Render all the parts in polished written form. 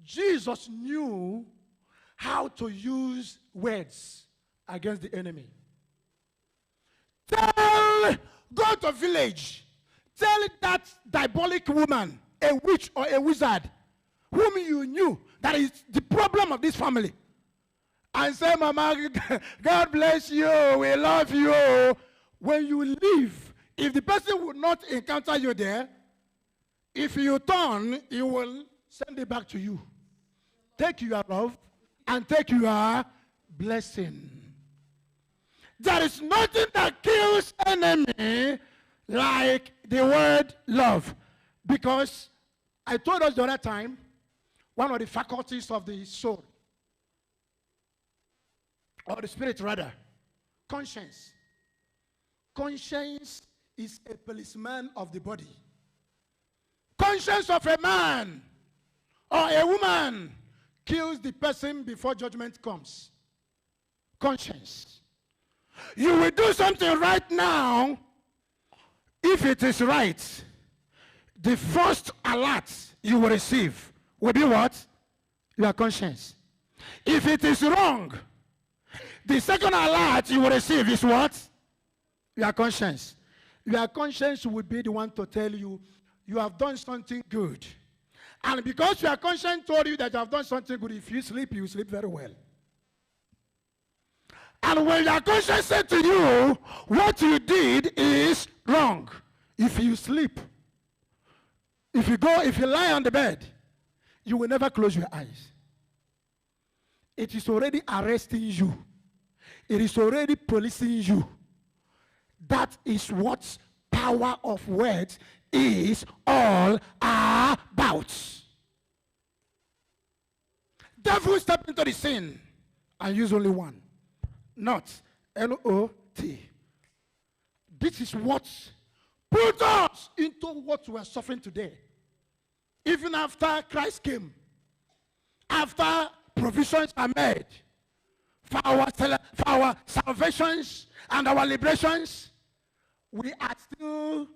Jesus knew how to use words against the enemy. Go to village. Tell that diabolic woman, a witch or a wizard, whom you knew that is the problem of this family. And say, Mama, God bless you, we love you. When you leave, if the person would not encounter you there, if you turn, he will send it back to you. Take your love and take your blessing. There is nothing that kills enemy like the word love. Because I told us the other time, one of the faculties of the soul, or the spirit rather, conscience. Conscience is a policeman of the body. Conscience of a man or a woman kills the person before judgment comes. Conscience. You will do something right now. If it is right, the first alert you will receive will be what? Your conscience. If it is wrong, the second alert you will receive is what? Your conscience. Your conscience will be the one to tell you, you have done something good. And because your conscience told you that you have done something good, if you sleep very well. And when your conscience said to you, what you did is wrong. If you sleep, if you lie on the bed, you will never close your eyes. It is already arresting you. It is already policing you. That is what power of words is all about. Devil step into the scene and use only one. Not N-O-T. This is what put us into what we are suffering today. Even after Christ came, after provisions are made for our salvations and our liberations, we are still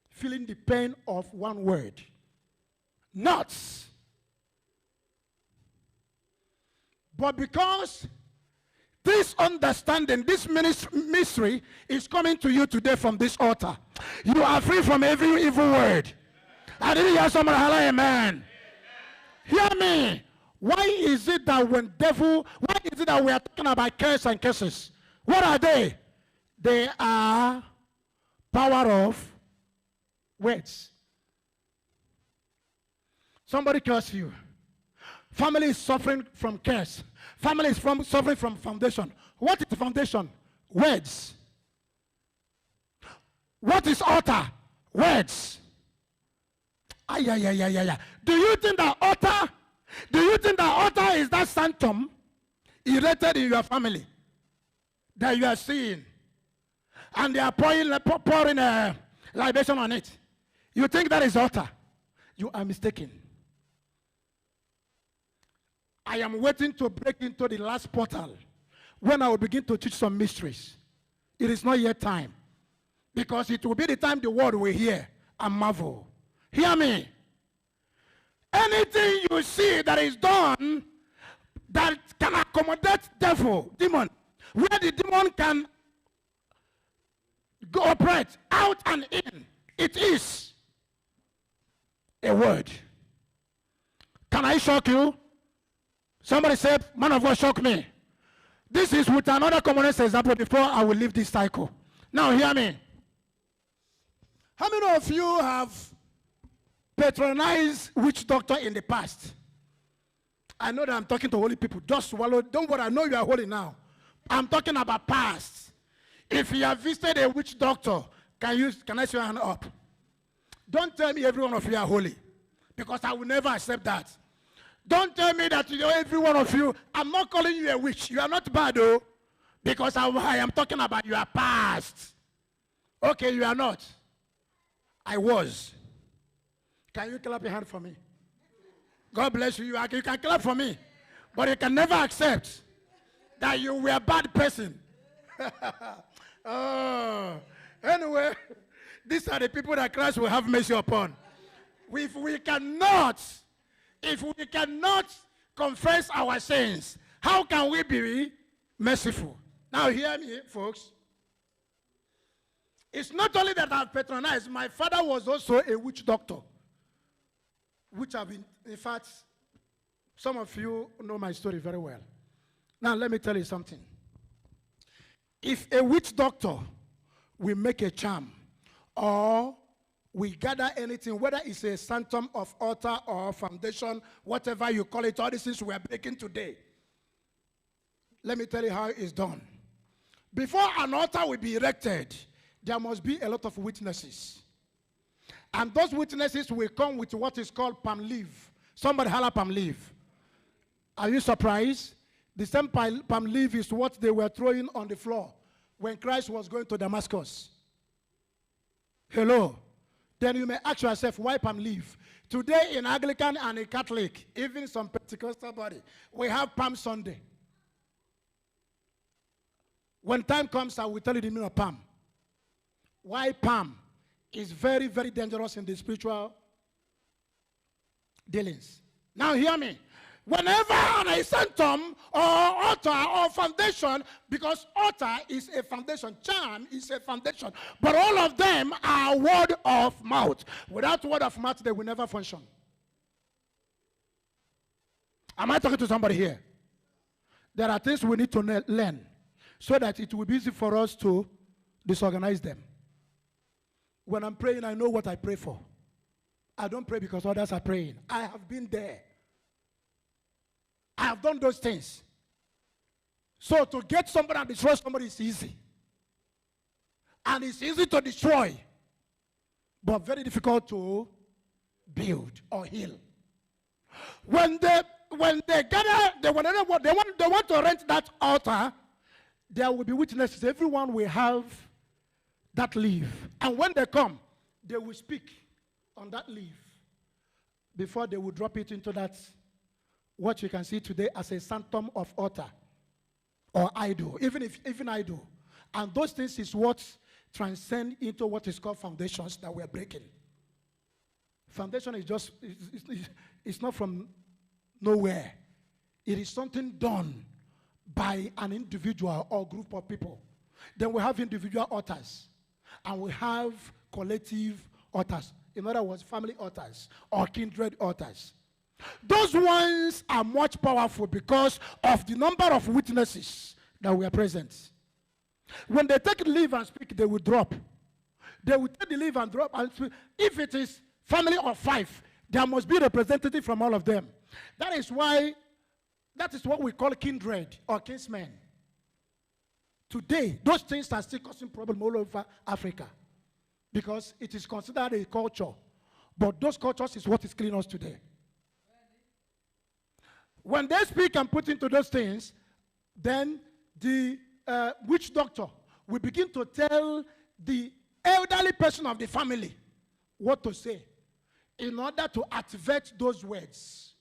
feeling the pain of one word. Not. But because this understanding, this mystery is coming to you today from this altar, you are free from every evil word. I didn't hear someone holler, amen. Hear me. Why is it that why is it that we are talking about curse and curses? What are they? They are power of words. Somebody curse you. Family is suffering from curse. Family is suffering from foundation. What is the foundation? Words. What is altar? Words. Do you think that altar is that sanctum erected in your family that you are seeing? And they are pouring a libation on it. You think that is altar? You are mistaken. I am waiting to break into the last portal when I will begin to teach some mysteries. It is not yet time. Because it will be the time the world will hear and marvel. Hear me. Anything you see that is done that can accommodate demon, where the demon can go operate out and in, it is a word. Can I shock you? Somebody said, man of God, shock me. This is with another common example before I will leave this cycle. Now hear me. How many of you have patronized witch doctor in the past? I know that I'm talking to holy people. Just swallow. Don't worry, I know you are holy now. I'm talking about past. If you have visited a witch doctor, can I see your hand up? Don't tell me every one of you are holy, because I will never accept that. Don't tell me that every one of you, I'm not calling you a witch. You are not bad though, because I am talking about your past. Okay, you are not. I was. Can you clap your hand for me? God bless you. You can clap for me. But you can never accept that you were a bad person. Anyway, these are the people that Christ will have mercy upon. If we cannot if we cannot confess our sins, how can we be merciful? Now hear me, folks. It's not only that I've patronized. My father was also a witch doctor, which I've been, in fact, some of you know my story very well. Now let me tell you something. If a witch doctor will make a charm, or we gather anything, whether it's a sanctum of altar or foundation, whatever you call it, all these things we are breaking today. Let me tell you how it's done. Before an altar will be erected, there must be a lot of witnesses. And those witnesses will come with what is called palm leaf. Somebody holler palm leaf. Are you surprised? The same palm leaf is what they were throwing on the floor when Christ was going to Damascus. Hello. Then you may ask yourself, why palm leaf? Today in Anglican and in Catholic, even some Pentecostal body, we have Palm Sunday. When time comes, I will tell you the meaning of palm. Why palm is very, very dangerous in the spiritual dealings. Now hear me. Whenever a sanctum or altar or foundation, because altar is a foundation, charm is a foundation, but all of them are word of mouth. Without word of mouth, they will never function. Am I talking to somebody here? There are things we need to learn so that it will be easy for us to disorganize them. When I'm praying, I know what I pray for. I don't pray because others are praying. I have been there. I have done those things. So to get somebody and destroy somebody is easy. And it's easy to destroy, but very difficult to build or heal. When they gather, they want to rent that altar, there will be witnesses. Everyone will have that leaf. And when they come, they will speak on that leaf before they will drop it into that, what you can see today as a sanctum of altar or idol, even idol. And those things is what transcend into what is called foundations that we are breaking. Foundation is just, it's not from nowhere. It is something done by an individual or group of people. Then we have individual altars. And we have collective altars. In other words, family altars or kindred altars. Those ones are much powerful because of the number of witnesses that were present. When they take the leaf and speak, they will drop. They will take the leaf and drop and speak. If it is family of 5, there must be a representative from all of them. That is what we call kindred or kinsmen. Today, those things are still causing problems all over Africa because it is considered a culture. But those cultures is what is killing us today. When they speak and put into those things, then the witch doctor will begin to tell the elderly person of the family what to say in order to activate those words.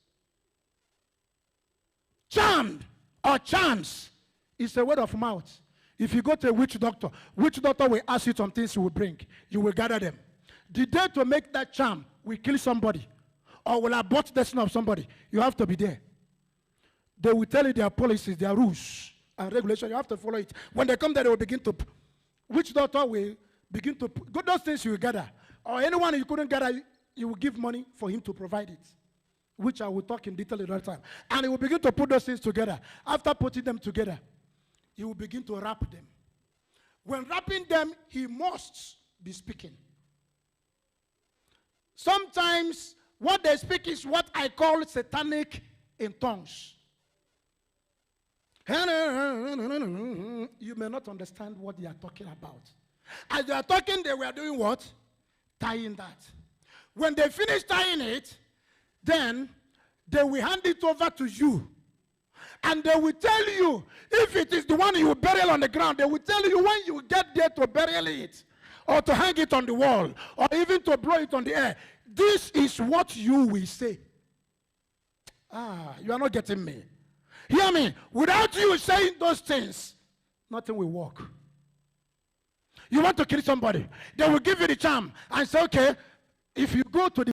Charmed or chance is a word of mouth. If you go to a witch doctor will ask you some things you will bring. You will gather them. The day to make that charm will kill somebody or will abort the destiny of somebody, you have to be there. They will tell you their policies, their rules and regulations. You have to follow it. When they come there, they will begin to, witch doctor will begin to, those things you will gather. Or anyone you couldn't gather, you will give money for him to provide it, which I will talk in detail another time. And he will begin to put those things together. After putting them together, he will begin to wrap them. When wrapping them, he must be speaking. Sometimes what they speak is what I call satanic in tongues. You may not understand what they are talking about. As they are talking, they were doing what? Tying that. When they finish tying it, then they will hand it over to you. And they will tell you, if it is the one you bury on the ground, they will tell you when you get there to bury it, or to hang it on the wall, or even to blow it on the air. This is what you will say. You are not getting me. Hear me. Without you saying those things, nothing will work. You want to kill somebody, they will give you the charm and say, okay, if you go to the